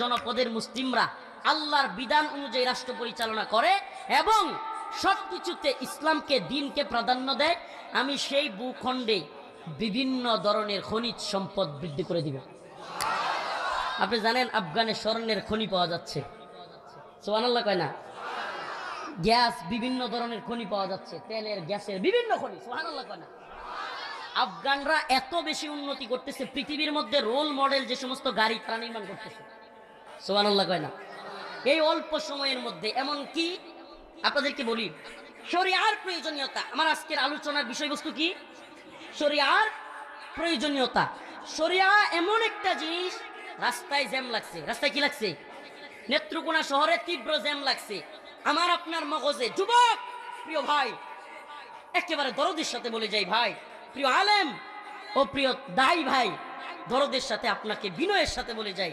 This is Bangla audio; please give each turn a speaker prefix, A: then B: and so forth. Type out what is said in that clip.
A: জনপদের মুসলিমরা আল্লাহর বিধান অনুযায়ী রাষ্ট্র পরিচালনা করে এবং সবকিছুতে ইসলামকে দ্বীনকে প্রাধান্য দেয়, আমি সেই ভূখণ্ডে বিভিন্ন ধরনের খনিজ সম্পদ বৃদ্ধি করে দিব। আপনি জানেন আফগানে স্বর্ণের খনি পাওয়া যাচ্ছে, সুবহানাল্লাহ কয় না? গ্যাস, বিভিন্ন ধরনের খনি পাওয়া যাচ্ছে, তেলের গ্যাসের বিভিন্ন খনি, সুবহানাল্লাহ কয় না? আফগানরা এত বেশি উন্নতি করতেছে, পৃথিবীর মধ্যে রোল মডেল যে সমস্ত গাড়ি তারা নির্মাণ করতেছে, সুবহানাল্লাহ কয় না? এই অল্প সময়ের মধ্যে। এমন কি আপনাদেরকে বলি, শরিয়ার প্রয়োজনীয়তা। আমার আজকের আলোচনার বিষয়বস্তু কি? শরিয়ার প্রয়োজনীয়তা। শরিয়া এমন একটা জিনিস, রাস্তায় জ্যাম লাগছে, রাস্তায় কি লাগছে? নেত্রকোনা শহরে তীব্র জ্যাম লাগছে। আমার আপনার মগজে, যুবক প্রিয় ভাই, একেবারে দরদের সাথে বলে যাই ভাই, প্রিয় আলেম ও প্রিয় দাই ভাই, দরদের সাথে আপনাকে বিনয়ের সাথে বলে যাই,